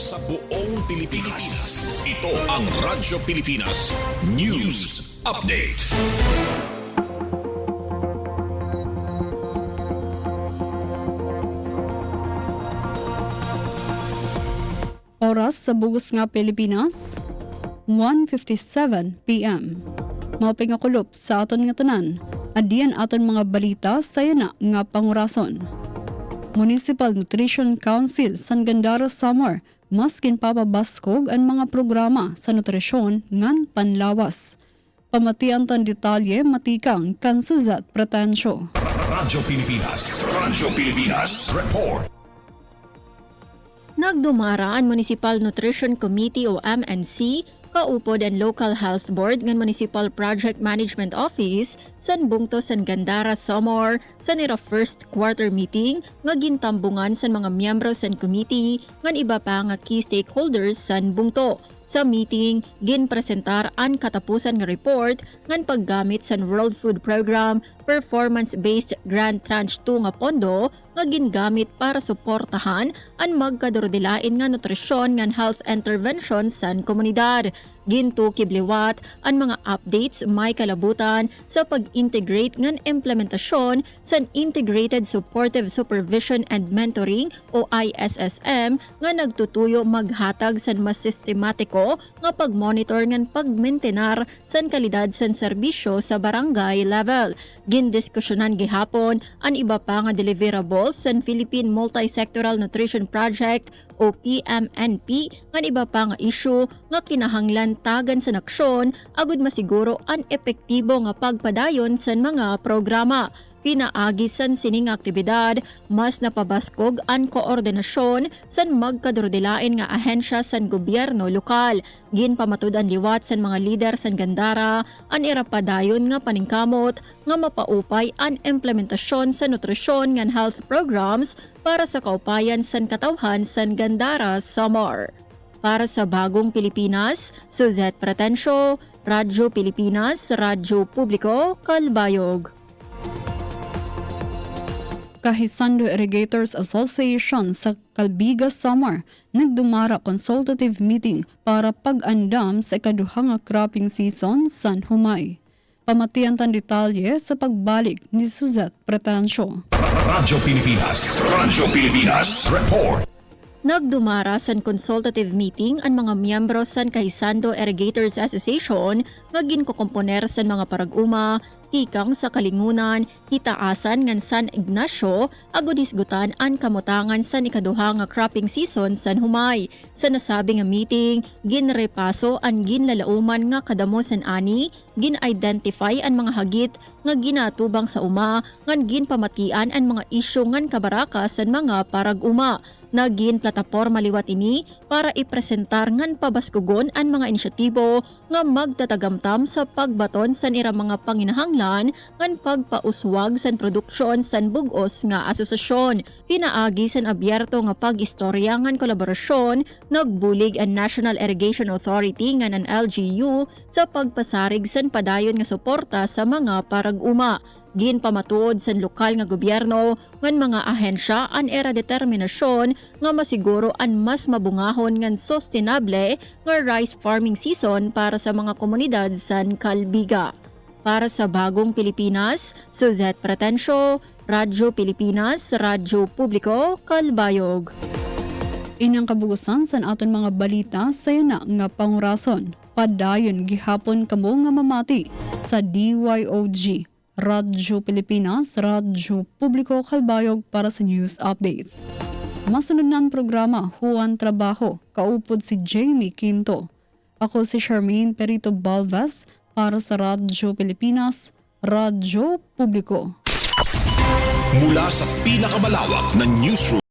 sa buong Pilipinas. Ito ang Radyo Pilipinas News Update. Oras sa bugos nga Pilipinas, 1:57 p.m. Maupay nga kulop sa aton nga tanan, adiyan aton mga balita sa yana nga pangurason. Municipal Nutrition Council San Gandara Samar maskin papabaskog ang mga programa sa nutrisyon ngan panlawas. Pamatian tan detalye matikang kan Suzat Pretensyo. Radyo Pilipinas Report. Nagdumara ang Municipal Nutrition Committee o MNC kaupod ang Local Health Board ng Municipal Project Management Office san bungto san Gandara Samar sa nira first quarter meeting nga gintambungan san mga miyembro san committee ngan iba pa nga key stakeholders san bungto. Sa meeting, ginpresentar ang katapusan nga report ngan paggamit sa World Food Program performance-based Grant Tranche 2 nga pondo nga gingamit para suportahan ang magkadurdilain nga nutrisyon ngan health intervention sa komunidad. Ginto kibliwat ang mga updates may kalabutan sa pag-integrate ngan implementasyon sa Integrated Supportive Supervision and Mentoring o ISSM nga nagtutuyo maghatag sa mas sistematiko nga pag-monitor ngan pag-maintenar sa kalidad sa serbisyo sa barangay level. Gindiskusyonan gihapon ang iba pa nga deliverables sa Philippine Multi-Sectoral Nutrition Project o PMNP ngan iba pa nga issue nga kinahanglan tagan sa naksyon agud masiguro ang epektibo nga pagpadayon sa mga programa. Pinaagi san sining aktibidad, mas napabaskog ang koordinasyon san magkadurdilain nga ahensya san gobyerno lokal. Ginpamatud ang liwat san mga lider san Gandara ang irapadayon nga paningkamot nga mapaupay ang implementasyon sa nutrisyon ngan health programs para sa kaupayan san katawhan san Gandara Samar. Para sa Bagong Pilipinas, Suzette Pretensyo, Radyo Pilipinas, Radyo Publiko, Kalbayog. Kahisando Irrigators Association sa Calbiga Samar nagdumara consultative meeting para pag-andam sa ikaduha nga cropping season sa Humay. Pamatian tan detalye sa pagbalik ni Suzette Pretensyo. Radyo Pilipinas Report. Nagdumara sa consultative meeting ang mga miyembro sa Kahisando Irrigators Association nga ginkokomponer sa mga parag-uma, ikang sa Kalingunan, Hitaasan ngan San Ignacio, agud hisgutan ang kamutangan sa ikaduha nga cropping season sa Humay. Sa nasabi nga meeting, ginrepaso ang ginlalauman nga kadamo san ani, gin-identify ang mga hagit nga ginatubang sa uma, ngan ginpamatian ang mga isyu ngan kabaraka sa mga parag-uma. Nagin plataporma liwat ini para ipresentar ngan pabaskugon ang mga inisyatibo nga magtatagamtam sa pagbaton sa ira mga panginahanglan ngan pagpauswag sa produksyon sa bugos nga asosasyon. Pinaagi sa abyerto nga pag-istorya ngan kolaborasyon, nagbulig ang National Irrigation Authority ngan ang LGU sa pagpasarig sa padayon nga suporta sa mga parag-uma. Ginpamatuod sa lokal nga gobyerno ngan mga ahensya an era determinasyon nga masiguro an mas mabungahon ngan sustainable nga rice farming season para sa mga komunidad sa Calbiga. Para sa Bagong Pilipinas, Suzette Pretensyo, Radyo Pilipinas, Radyo Publiko, Kalbayog. Inang kabugusan sa aton mga balita sa yana nga pangurason. Padayon gihapon kamo nga mamati sa DYOG. Radyo Pilipinas, Radyo Publiko, Kalbayog para sa news updates. Masunod na ang programa, Huwan Trabaho, kaupod si Jamie Quinto. Ako si Charmaine Perito Balvas para sa Radyo Pilipinas, Radyo Publiko. Mula sa pinakamalawak na newsroom